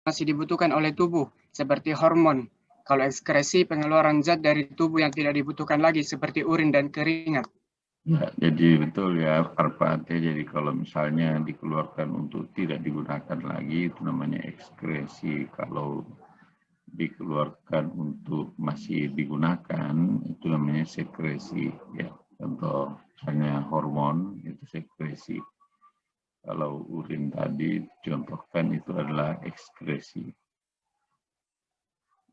masih dibutuhkan oleh tubuh, seperti hormon. Kalau ekskresi, pengeluaran zat dari tubuh yang tidak dibutuhkan lagi, seperti urin dan keringat. Ya, jadi betul ya, Arpate. Jadi kalau misalnya dikeluarkan untuk tidak digunakan lagi, itu namanya ekskresi. Kalau dikeluarkan untuk masih digunakan, itu namanya sekresi. Ya, contoh misalnya hormon, itu sekresi. Kalau urin tadi, contohkan itu adalah ekskresi.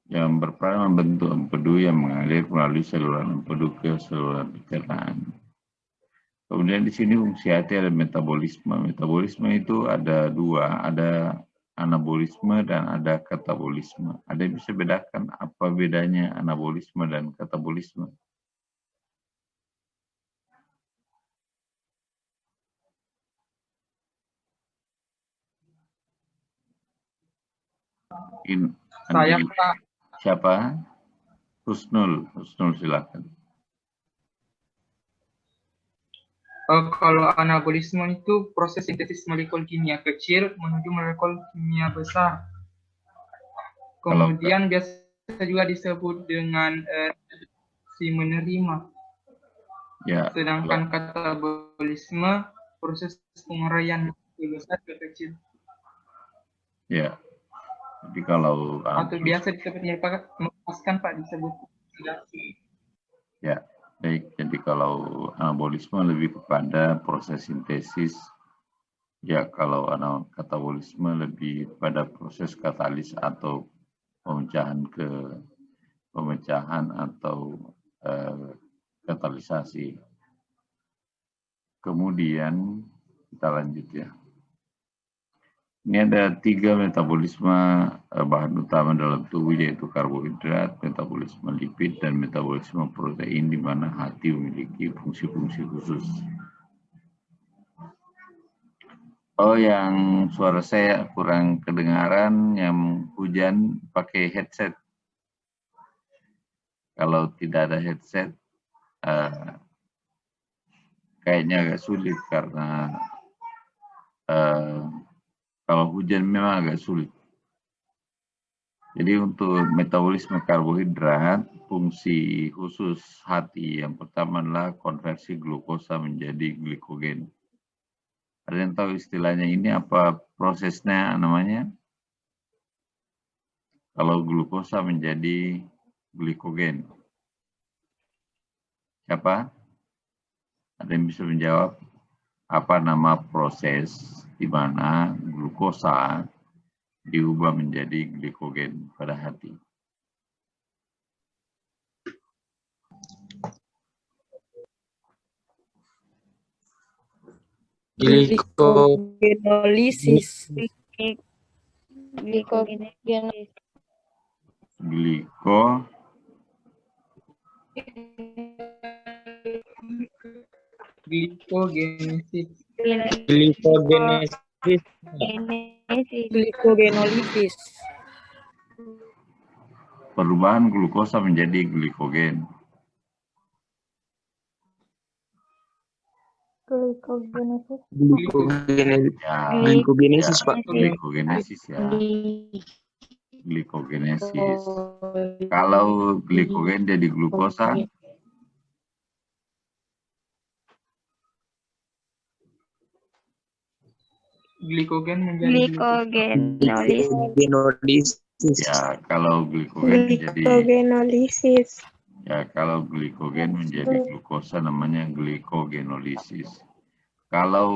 Yang berperan membentuk empedu yang mengalir melalui saluran empedu ke saluran pencernaan. Kemudian di sini fungsi hati ada metabolisme. Metabolisme itu ada dua, ada anabolisme dan ada katabolisme. Ada yang bisa bedakan apa bedanya anabolisme dan katabolisme? Saya, Pak. Siapa? Husnul silakan. Kalau anabolisme itu proses sintesis molekul kimia kecil menuju molekul kimia besar. Kemudian biasa juga disebut dengan si menerima. Ya. Sedangkan katabolisme proses penguraian besar ke kecil. Ya. Jadi kalau atau biasa disebut melepaskan, Pak, disebut oksidasi. Ya, baik. Jadi kalau anabolisme lebih kepada proses sintesis, ya kalau katabolisme lebih pada proses katalis atau pemecahan atau katalisasi. Kemudian kita lanjut ya. Ini ada 3 metabolisme bahan utama dalam tubuh, yaitu karbohidrat, metabolisme lipid, dan metabolisme protein, di mana hati memiliki fungsi-fungsi khusus. Oh, yang suara saya kurang kedengaran, yang hujan pakai headset. Kalau tidak ada headset, kayaknya agak sulit karena kalau hujan memang agak sulit. Jadi untuk metabolisme karbohidrat, fungsi khusus hati yang pertama adalah konversi glukosa menjadi glikogen. Ada yang tahu istilahnya ini apa prosesnya namanya? Kalau glukosa menjadi glikogen. Siapa? Ada yang bisa menjawab? Apa nama proses di mana glukosa diubah menjadi glikogen pada hati? Glikogenolysis. Glikogenolysis. Glikogenolysis. Perubahan glukosa menjadi glikogen. Glikogenesis, Pak. Glikogenesis ya. Glikogenesis. Kalau glikogen jadi glukosa, Glikogen menjadi Glikogenolysis. Ya, kalau glikogen menjadi glukosa namanya glikogenolisis. Kalau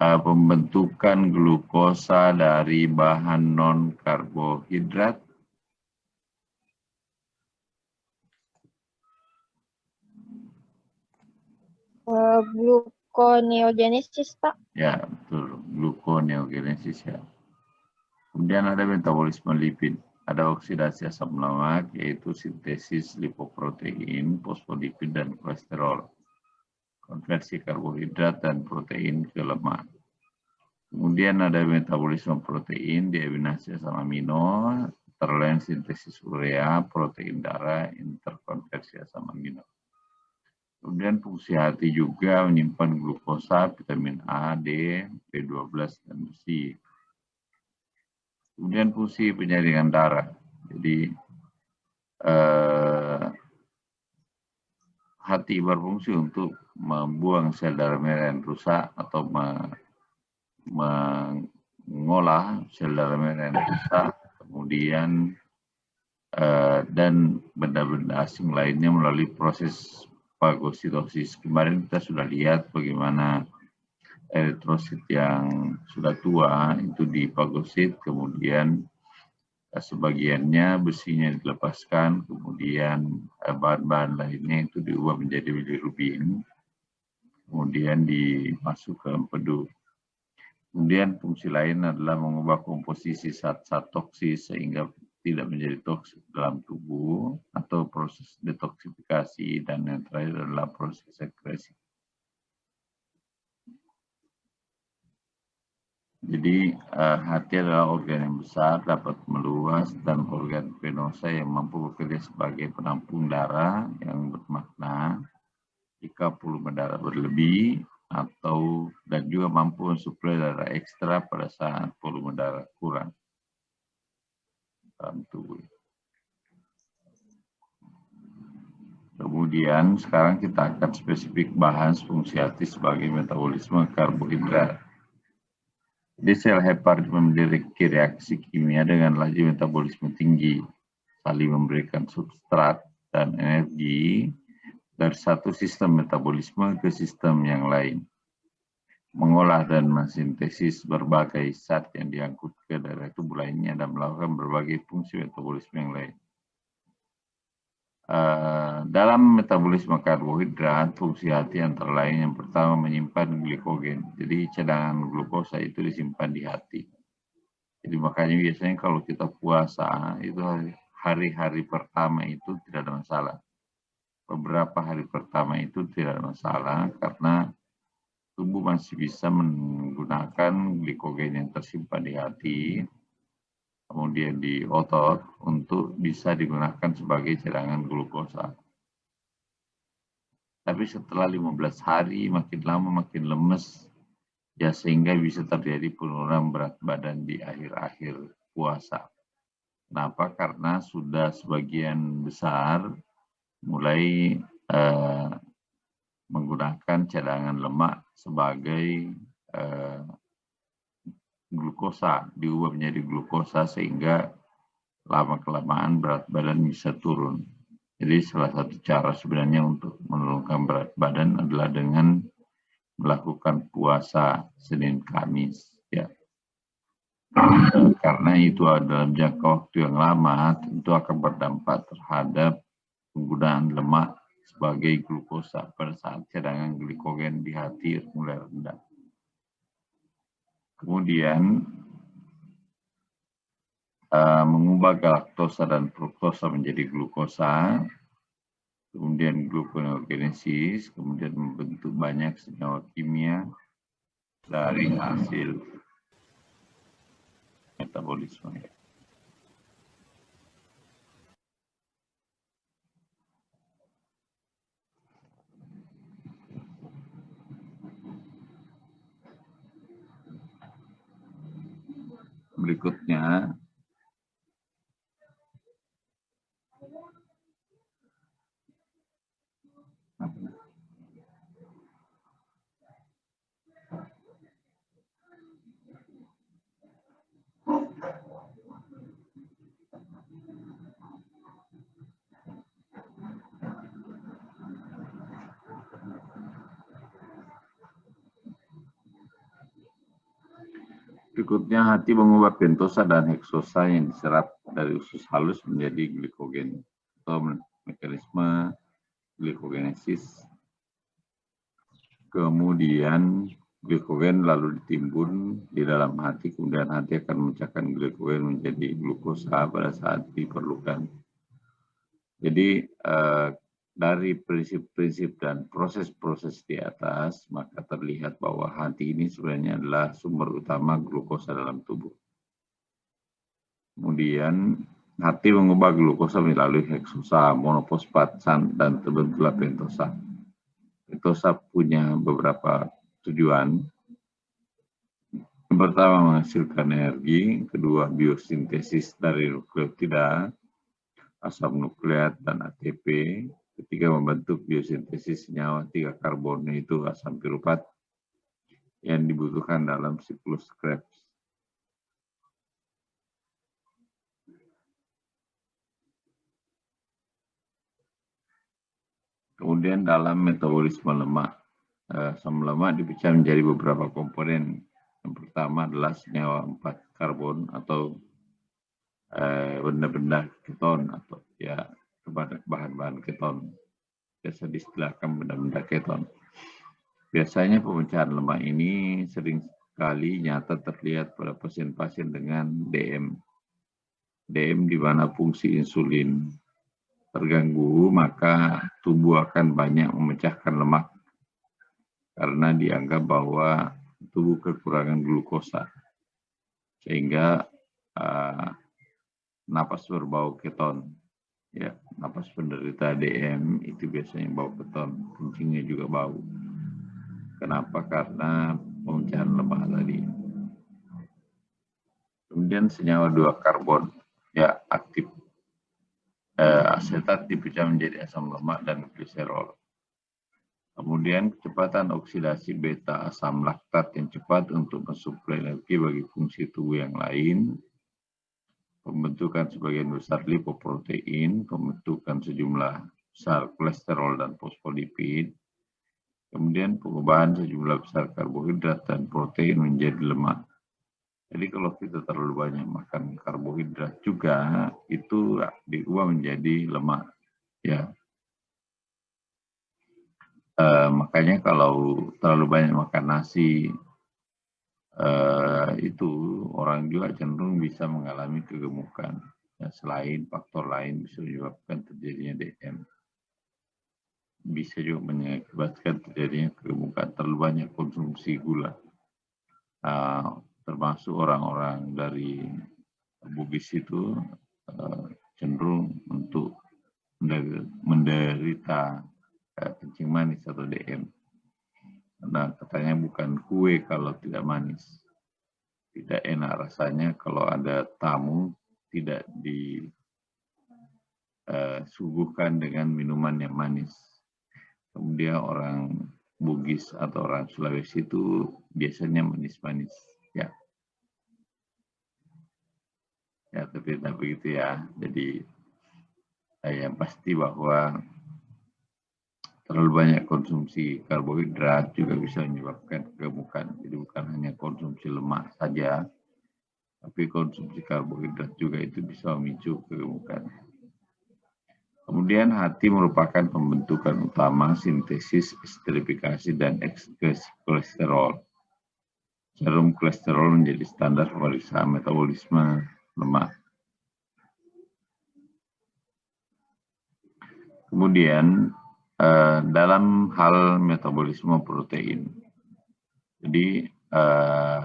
pembentukan glukosa dari bahan non karbohidrat, gluconeogenesis, Pak. Ya, betul, gluconeogenesis ya. Kemudian ada metabolisme lipid. Ada oksidasi asam lemak, yaitu sintesis lipoprotein, fosfolipid, dan kolesterol. Konversi karbohidrat dan protein ke lemak. Kemudian ada metabolisme protein, deaminasi asam amino, terlain sintesis urea, protein darah, interkonversi asam amino. Kemudian fungsi hati juga menyimpan glukosa, vitamin A, D, B12, dan besi. Kemudian fungsi penyaringan darah. Jadi hati berfungsi untuk membuang sel darah merah yang rusak atau mengolah sel darah merah yang rusak, kemudian dan benda-benda asing lainnya melalui proses fagositosis. Kemarin kita sudah lihat bagaimana eritrosit yang sudah tua itu difagosit, kemudian sebagiannya besinya dilepaskan, kemudian bahan-bahan lainnya itu diubah menjadi bilirubin, kemudian dimasuk ke empedu. Kemudian fungsi lain adalah mengubah komposisi zat-zat toksis sehingga tidak menjadi toksik dalam tubuh, atau proses detoksifikasi, dan yang terakhir adalah proses sekresi. Jadi hati adalah organ yang besar, dapat meluas, dan organ venosa yang mampu bekerja sebagai penampung darah yang bermakna jika volume darah berlebih, dan juga mampu mensuplai darah ekstra pada saat volume darah kurang dalam tubuh. Kemudian sekarang kita akan spesifik bahas fungsi hati sebagai metabolisme karbohidrat. Jadi sel hepar memiliki reaksi kimia dengan laju metabolisme tinggi, saling memberikan substrat dan energi dari satu sistem metabolisme ke sistem yang lain. Mengolah dan mensintesis berbagai zat yang diangkut ke daerah tubuh lainnya dan melakukan berbagai fungsi metabolisme yang lain. Dalam metabolisme karbohidrat, fungsi hati antara lain yang pertama menyimpan glikogen. Jadi cadangan glukosa itu disimpan di hati. Jadi makanya biasanya kalau kita puasa itu hari-hari pertama itu tidak ada masalah. Beberapa hari pertama itu tidak ada masalah karena tubuh masih bisa menggunakan glikogen yang tersimpan di hati, kemudian di otot untuk bisa digunakan sebagai cadangan glukosa. Tapi setelah 15 hari makin lama makin lemes, ya sehingga bisa terjadi penurunan berat badan di akhir-akhir puasa. Kenapa? Karena sudah sebagian besar mulai menggunakan cadangan lemak sebagai glukosa, diubah menjadi glukosa sehingga lama-kelamaan berat badan bisa turun. Jadi salah satu cara sebenarnya untuk menurunkan berat badan adalah dengan melakukan puasa Senin Kamis. Ya. Karena itu dalam jangka waktu yang lama tentu akan berdampak terhadap penggunaan lemak sebagai glukosa pada saat cadangan glikogen di hati mulai rendah. Kemudian mengubah galaktosa dan fruktosa menjadi glukosa, kemudian gluconeogenesis, kemudian membentuk banyak senyawa kimia dari hasil metabolisme. Berikutnya, hati mengubah pentosa dan heksosa yang diserap dari usus halus menjadi glikogen atau mekanisme glikogenesis. Kemudian glikogen lalu ditimbun di dalam hati, kemudian hati akan memecahkan glikogen menjadi glukosa pada saat diperlukan. Jadi dari prinsip-prinsip dan proses-proses di atas, maka terlihat bahwa hati ini sebenarnya adalah sumber utama glukosa dalam tubuh. Kemudian hati mengubah glukosa melalui heksosa, monofosfat, dan terbentuklah pentosa. Pentosa punya beberapa tujuan. pertama menghasilkan energi, kedua biosintesis dari nukleotida, asam nukleat dan ATP, ketiga membentuk biosintesis senyawa 3 karbon yaitu asam piruvat yang dibutuhkan dalam siklus Krebs. Kemudian dalam metabolisme lemak, asam lemak dipecah menjadi beberapa komponen. Yang pertama adalah senyawa 4 karbon atau benda-benda keton atau ya bahan-bahan keton. Biasa diistilahkan benda-benda keton. Biasanya pemecahan lemak ini sering sekali nyata terlihat pada pasien-pasien dengan DM. DM di mana fungsi insulin terganggu, maka tubuh akan banyak memecahkan lemak karena dianggap bahwa tubuh kekurangan glukosa, sehingga napas berbau keton. Ya, napas penderita DM itu biasanya bau keton, kencingnya juga bau. Kenapa? Karena pemecahan lemak tadi. Kemudian senyawa 2 karbon, ya aktif. Asetat dipecah menjadi asam lemak dan gliserol. Kemudian kecepatan oksidasi beta asam laktat yang cepat untuk mensuplai energi bagi fungsi tubuh yang lain, pembentukan sebagian besar lipoprotein, pembentukan sejumlah besar kolesterol dan fosfolipid, kemudian pengubahan sejumlah besar karbohidrat dan protein menjadi lemak. Jadi kalau kita terlalu banyak makan karbohidrat juga, itu diubah menjadi lemak. Ya. Makanya kalau terlalu banyak makan nasi, itu orang juga cenderung bisa mengalami kegemukan. Ya, selain faktor lain bisa menyebabkan terjadinya DM. Bisa juga mengakibatkan terjadinya kegemukan, terlalu banyak konsumsi gula. Termasuk orang-orang dari Bugis itu cenderung untuk menderita kencing manis atau DM. Karena katanya bukan kue kalau tidak manis. Tidak enak rasanya kalau ada tamu tidak disuguhkan dengan minuman yang manis. Kemudian orang Bugis atau orang Sulawesi itu biasanya manis-manis. Ya. Ya, tapi tidak begitu ya. Jadi yang pasti bahwa terlalu banyak konsumsi karbohidrat juga bisa menyebabkan kegemukan. Jadi bukan hanya konsumsi lemak saja, tapi konsumsi karbohidrat juga itu bisa memicu kegemukan. Kemudian hati merupakan pembentukan utama sintesis, esterifikasi, dan ekskresi kolesterol. Serum kolesterol menjadi standar pemeriksaan metabolisme lemak. Kemudian dalam hal metabolisme protein, jadi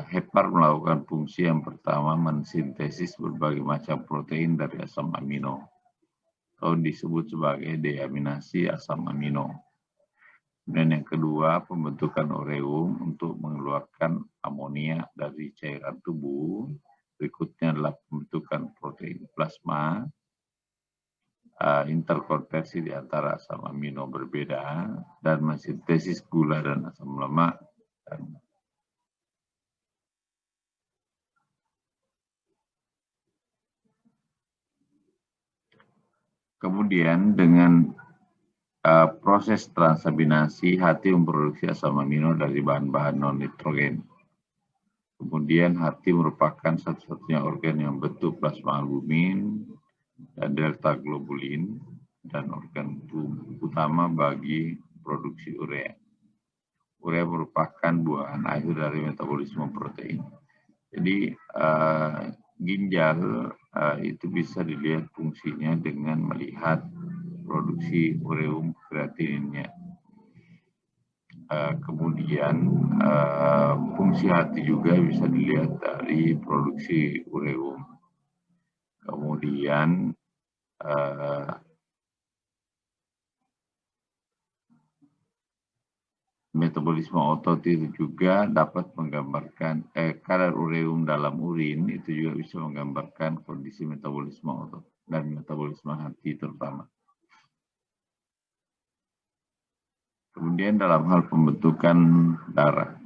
hepar melakukan fungsi yang pertama mensintesis berbagai macam protein dari asam amino, atau disebut sebagai deaminasi asam amino. Dan yang kedua, pembentukan ureum untuk mengeluarkan amonia dari cairan tubuh. Berikutnya adalah pembentukan protein plasma, interkonversi di antara asam amino berbeda, dan mensintesis gula dan asam lemak. Kemudian dengan proses transaminasi, hati memproduksi asam amino dari bahan-bahan non-nitrogen. Kemudian hati merupakan satu-satunya organ yang membentuk plasma albumin dan delta globulin, dan organ utama bagi produksi urea. Urea merupakan buahan akhir dari metabolisme protein. Jadi ginjal itu bisa dilihat fungsinya dengan melihat produksi ureum kreatininnya. Kemudian fungsi hati juga bisa dilihat dari produksi ureum. Kemudian metabolisme otot itu juga dapat menggambarkan kadar ureum dalam urin itu juga bisa menggambarkan kondisi metabolisme otot dan metabolisme hati terutama. Kemudian dalam hal pembentukan darah,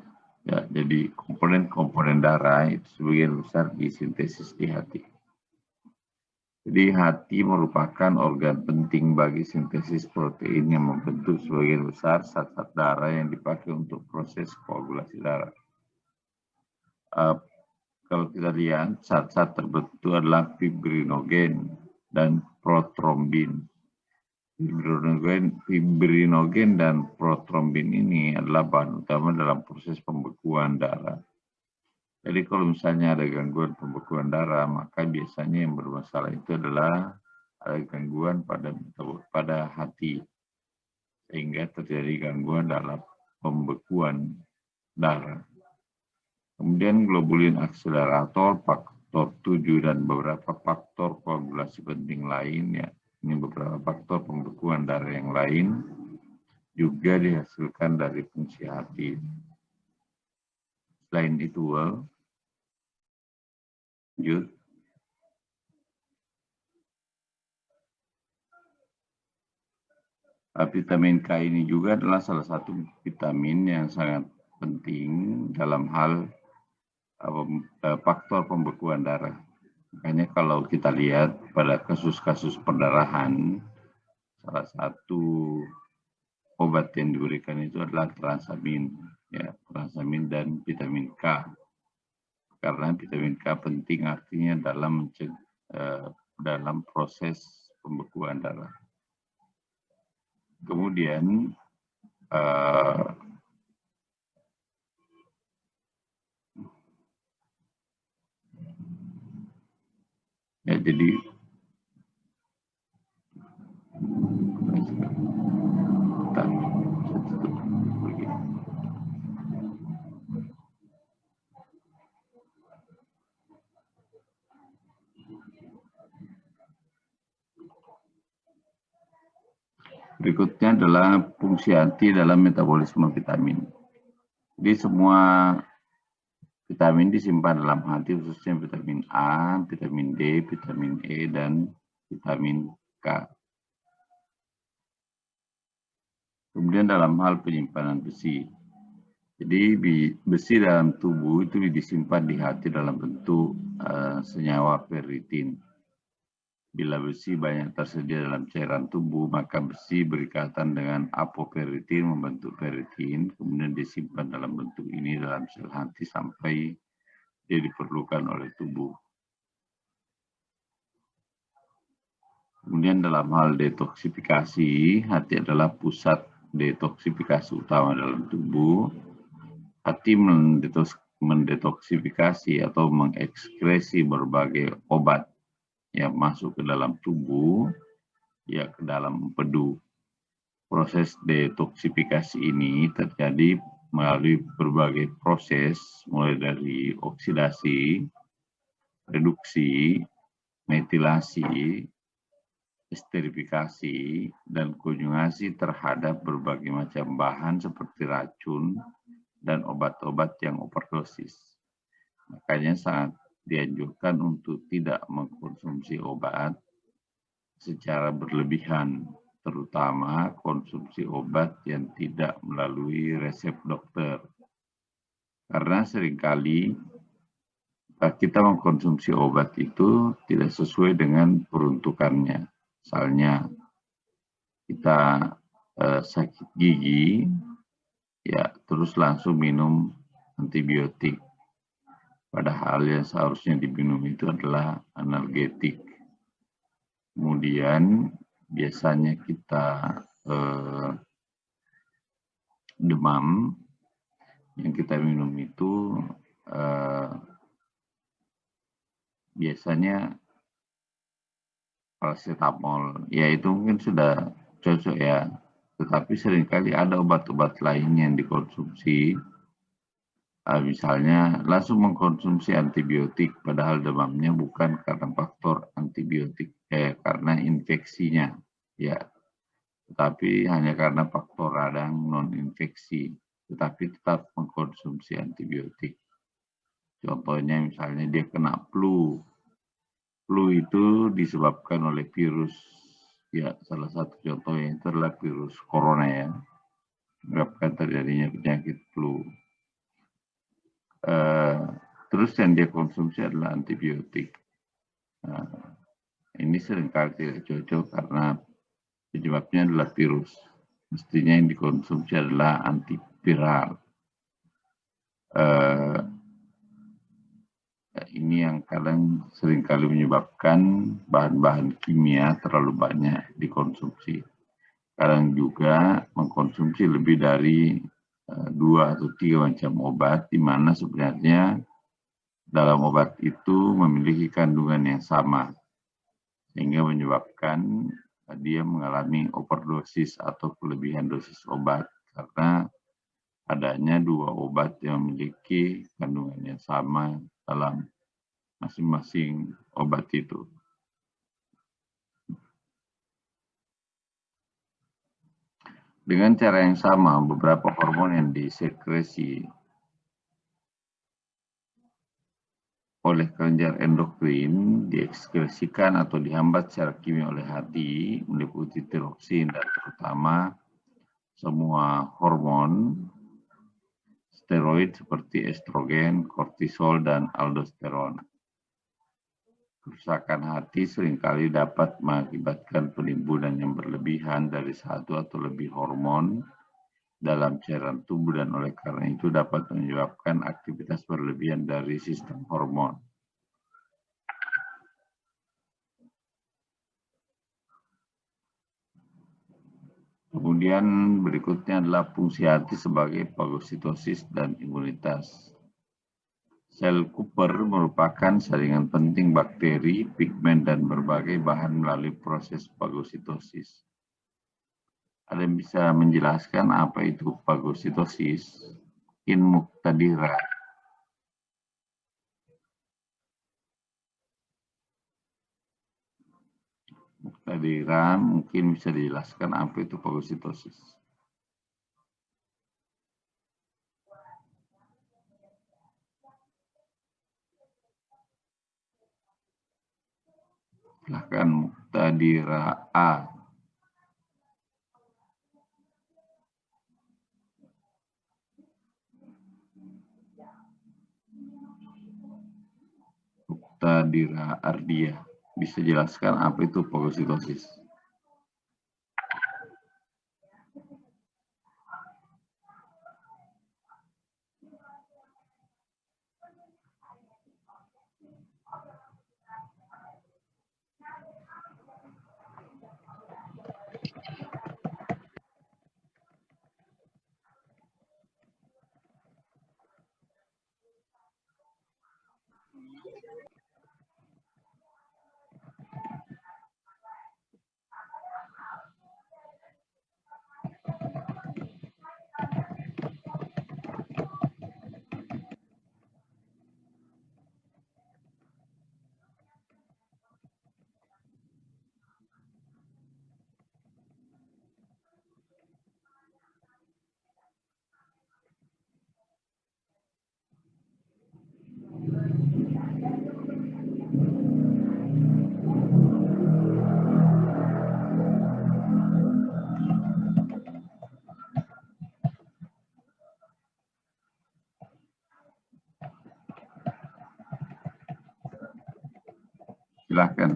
ya, jadi komponen-komponen darah itu sebagian besar disintesis di hati. Jadi hati merupakan organ penting bagi sintesis protein yang membentuk sebagian besar zat-zat darah yang dipakai untuk proses koagulasi darah. Kalau kita lihat, zat-zat terbentuk adalah fibrinogen dan protrombin. Fibrinogen dan protrombin ini adalah bahan utama dalam proses pembekuan darah. Jadi kalau misalnya ada gangguan pembekuan darah, maka biasanya yang bermasalah itu adalah ada gangguan pada hati, sehingga terjadi gangguan dalam pembekuan darah. Kemudian globulin akselerator, faktor 7, dan beberapa faktor koagulasi penting lain, ya. Ini beberapa faktor pembekuan darah yang lain juga dihasilkan dari fungsi hati. Selain itu, lanjut. Vitamin K ini juga adalah salah satu vitamin yang sangat penting dalam hal faktor pembekuan darah. Makanya kalau kita lihat pada kasus-kasus perdarahan, salah satu obat yang diberikan itu adalah transamin, ya, transamin dan vitamin K. Karena vitamin K penting artinya dalam proses pembekuan darah. Kemudian ya, jadi berikutnya adalah fungsi hati dalam metabolisme vitamin. Jadi semua vitamin disimpan dalam hati, khususnya vitamin A, vitamin D, vitamin E, dan vitamin K. Kemudian dalam hal penyimpanan besi. Jadi besi dalam tubuh itu disimpan di hati dalam bentuk senyawa ferritin. Bila besi banyak tersedia dalam cairan tubuh, maka besi berikatan dengan apoferritin membentuk ferritin, kemudian disimpan dalam bentuk ini dalam sel hati sampai dia diperlukan oleh tubuh. Kemudian dalam hal detoksifikasi, hati adalah pusat detoksifikasi utama dalam tubuh. Hati mendetoksifikasi atau mengekskresi berbagai obat yang masuk ke dalam tubuh, ya, ke dalam empedu. Proses detoksifikasi ini terjadi melalui berbagai proses, mulai dari oksidasi, reduksi, metilasi, esterifikasi, dan konjugasi terhadap berbagai macam bahan seperti racun dan obat-obat yang overdosis. Makanya sangat dianjurkan untuk tidak mengkonsumsi obat secara berlebihan, terutama konsumsi obat yang tidak melalui resep dokter. Karena seringkali kita mengkonsumsi obat itu tidak sesuai dengan peruntukannya. Misalnya kita sakit gigi, ya, terus langsung minum antibiotik. Padahal yang seharusnya diminum itu adalah analgetik. Kemudian biasanya kita demam, yang kita minum itu biasanya paracetamol. Ya, itu mungkin sudah cocok, ya. Tetapi seringkali ada obat-obat lain yang dikonsumsi. Misalnya langsung mengkonsumsi antibiotik, padahal demamnya bukan karena faktor antibiotik, karena infeksinya, ya, tetapi hanya karena faktor radang non-infeksi. tetapi tetap mengkonsumsi antibiotik. Contohnya misalnya dia kena flu. Flu itu disebabkan oleh virus. Ya, salah satu contohnya itu adalah virus corona ya. Menyebabkan terjadinya penyakit flu. Terus yang dia konsumsi adalah antibiotik. Nah, ini seringkali tidak cocok karena penyebabnya adalah virus. Mestinya yang dikonsumsi adalah antiviral. Ini yang kadang seringkali menyebabkan bahan-bahan kimia terlalu banyak dikonsumsi. Kadang juga mengkonsumsi lebih dari 2 atau 3 macam obat, di mana sebenarnya dalam obat itu memiliki kandungan yang sama, sehingga menyebabkan dia mengalami overdosis atau kelebihan dosis obat karena adanya 2 obat yang memiliki kandungan yang sama dalam masing-masing obat itu. Dengan cara yang sama, beberapa hormon yang disekresi oleh kelenjar endokrin diekskresikan atau dihambat secara kimia oleh hati, meliputi tiroksin dan terutama semua hormon steroid seperti estrogen, kortisol, dan aldosteron. Kerusakan hati seringkali dapat mengakibatkan penimbunan yang berlebihan dari 1 atau lebih hormon dalam cairan tubuh dan oleh karena itu dapat menyebabkan aktivitas berlebihan dari sistem hormon. Kemudian berikutnya adalah fungsi hati sebagai fagositosis dan imunitas. Sel Cooper merupakan saringan penting bakteri, pigmen, dan berbagai bahan melalui proses fagositosis. Ada yang bisa menjelaskan apa itu fagositosis? In Muktadira. Muktadira mungkin bisa dijelaskan apa itu fagositosis. Silahkan Muktadira A. Muktadira Ardia. Bisa jelaskan apa itu fagositosis? Silahkan.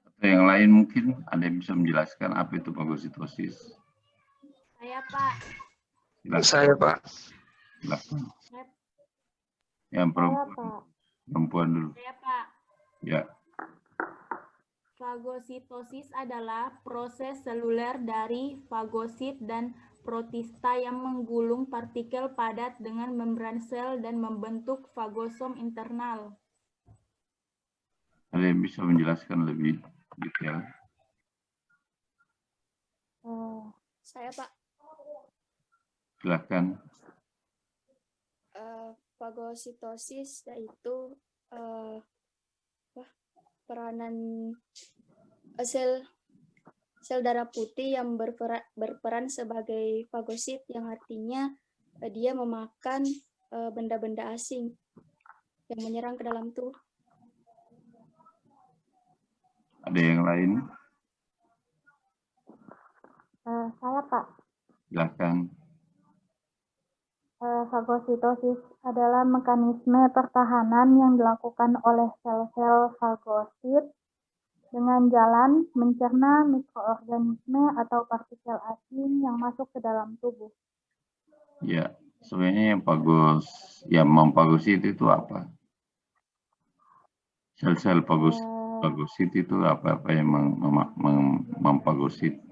Atau yang lain mungkin ada yang bisa menjelaskan apa itu fagositosis? Saya, Pak. Silahkan. Saya, Pak. Silahkan. Yang perempuan dulu. Saya, Pak. Ya. Fagositosis adalah proses seluler dari fagosit dan protista yang menggulung partikel padat dengan membran sel dan membentuk fagosom internal. Ada yang bisa menjelaskan lebih detail? Saya, Pak. Silahkan. fagositosis, yaitu peranan sel darah putih yang berperan sebagai fagosit, yang artinya dia memakan benda-benda asing yang menyerang ke dalam tubuh. Ada yang lain? Saya, Pak. Silakan. Fagositosis adalah mekanisme pertahanan yang dilakukan oleh sel-sel fagosit dengan jalan mencerna mikroorganisme atau partikel asing yang masuk ke dalam tubuh. Ya, sebenarnya yang memfagosit itu apa? Sel-sel fagosit itu apa yang memfagosit?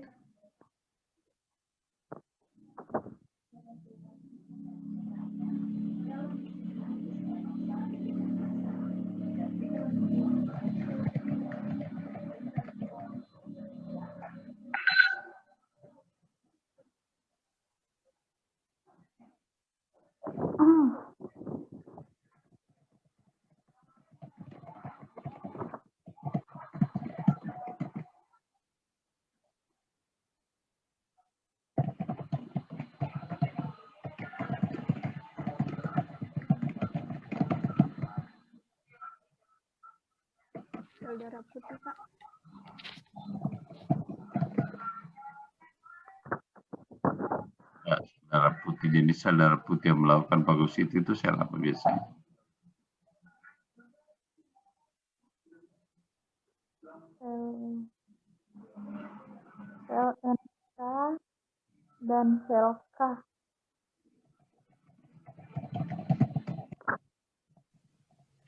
Sel darah putih, Pak. Ya, darah putih, jenis sel darah putih yang melakukan fagosit itu sel apa biasanya? Sel NK dan sel K.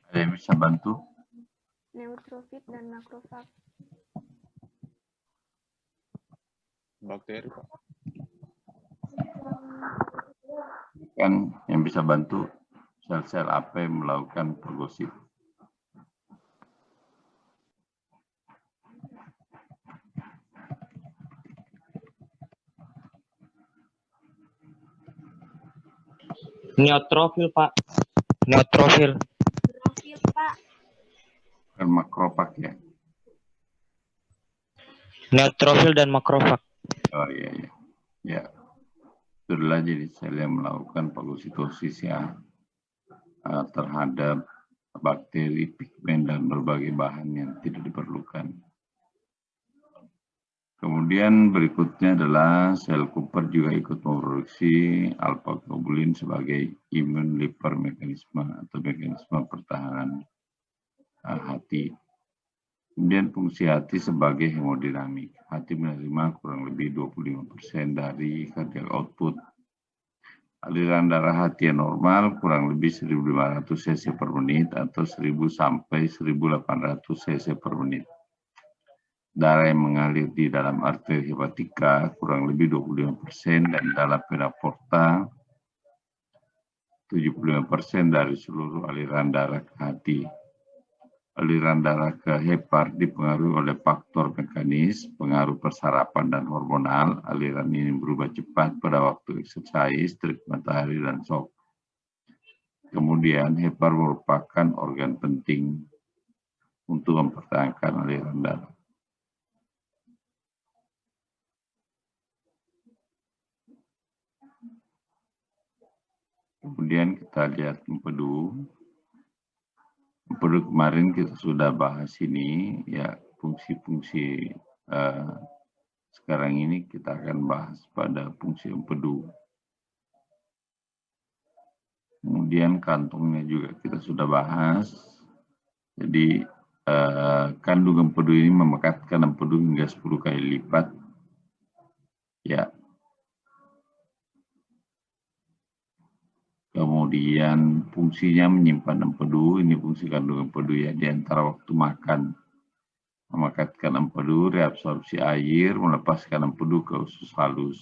Ada yang bisa bantu? Neutrofil dan makrofag. Bakteri, Pak. Kan yang bisa bantu sel-sel apa yang melakukan fagosit? Neutrofil, Pak. Neutrofil. Neutrofil, Pak. Kan makrofag ya? Neutrofil dan makrofag. Oh iya, iya. Ya. Itulah jadi sel yang melakukan fagositosis ya, terhadap bakteri, pigmen, dan berbagai bahan yang tidak diperlukan. Kemudian berikutnya adalah sel Cooper juga ikut memproduksi alfa globulin sebagai imun liver mekanisme atau mekanisme pertahanan hati. Kemudian fungsi hati sebagai hemodinamik. Hati menerima kurang lebih 25% dari cardiac output. Aliran darah hati yang normal kurang lebih 1.500 cc per menit atau 1.000 sampai 1.800 cc per menit. Darah yang mengalir di dalam arteri hepatika kurang lebih 25% dan dalam vena porta 75% dari seluruh aliran darah ke hati. Aliran darah ke hepar dipengaruhi oleh faktor mekanis, pengaruh persarapan dan hormonal. Aliran ini berubah cepat pada waktu exercise, terik matahari, dan shock. Kemudian hepar merupakan organ penting untuk mempertahankan aliran darah. Kemudian kita lihat empedu. Empedu kemarin kita sudah bahas ini, ya fungsi-fungsi sekarang ini kita akan bahas pada fungsi empedu. Kemudian kantongnya juga kita sudah bahas. Jadi kandung empedu ini memekatkan empedu hingga 10 kali lipat. Ya. Kemudian fungsinya menyimpan empedu, ini fungsi kandung empedu ya, di antara waktu makan. Memekatkan empedu, reabsorpsi air, melepaskan empedu ke usus halus.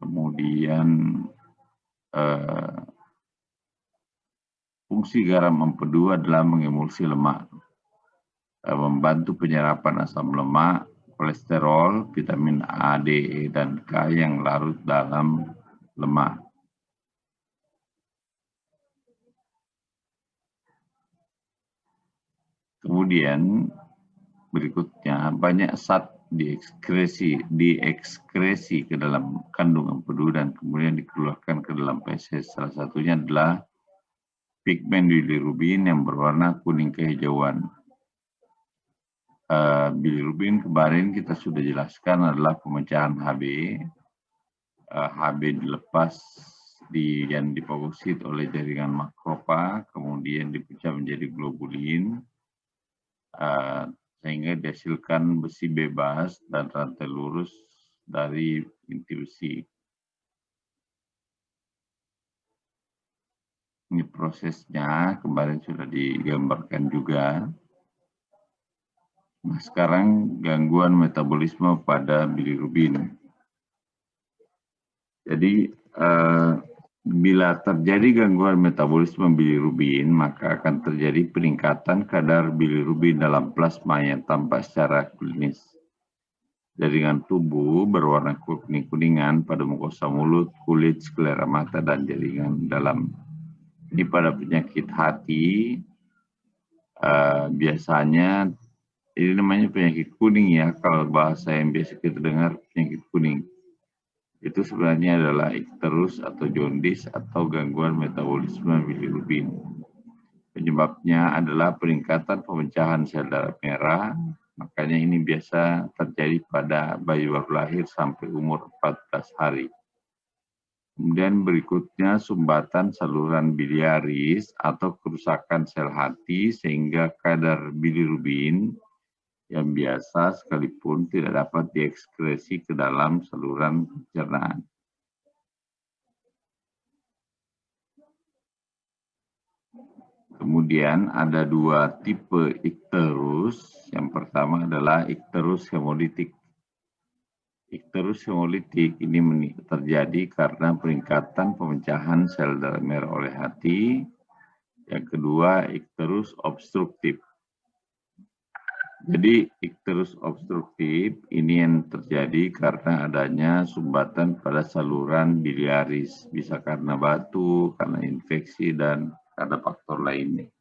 Kemudian fungsi garam empedu adalah mengemulsi lemak, membantu penyerapan asam lemak, kolesterol, vitamin A, D, E, dan K yang larut dalam lemak. Kemudian berikutnya banyak zat diekskresi ke dalam kandungan empedu dan kemudian dikeluarkan ke dalam feses. Salah satunya adalah pigmen bilirubin yang berwarna kuning kehijauan. Bilirubin kemarin kita sudah jelaskan adalah pemecahan Hb. Hb dilepas yang difagosit oleh jaringan makrofag, kemudian dipecah menjadi globulin, sehingga dihasilkan besi bebas dan rantai lurus dari inti besi. Ini prosesnya kemarin sudah digambarkan juga. Nah, sekarang gangguan metabolisme pada bilirubin. Jadi, bila terjadi gangguan metabolisme bilirubin, maka akan terjadi peningkatan kadar bilirubin dalam plasma yang tampak secara klinis. Jaringan tubuh berwarna kuning-kuningan pada mukosa mulut, kulit, sklera mata, dan jaringan dalam. Ini pada penyakit hati, biasanya ini namanya penyakit kuning ya, kalau bahasa yang biasa kita dengar penyakit kuning. Itu sebenarnya adalah ikterus atau jaundice atau gangguan metabolisme bilirubin. Penyebabnya adalah peningkatan pemecahan sel darah merah, makanya ini biasa terjadi pada bayi baru lahir sampai umur 14 hari. Kemudian berikutnya sumbatan saluran biliaris atau kerusakan sel hati sehingga kadar bilirubin yang biasa sekalipun tidak dapat diekskresi ke dalam saluran pencernaan. Kemudian ada dua tipe ikterus. Yang pertama adalah ikterus hemolitik. Ikterus hemolitik ini terjadi karena peningkatan pemecahan sel darah merah oleh hati. Yang kedua, ikterus obstruktif. Jadi ikterus obstruktif ini yang terjadi karena adanya sumbatan pada saluran biliaris. Bisa karena batu, karena infeksi, dan karena faktor lainnya.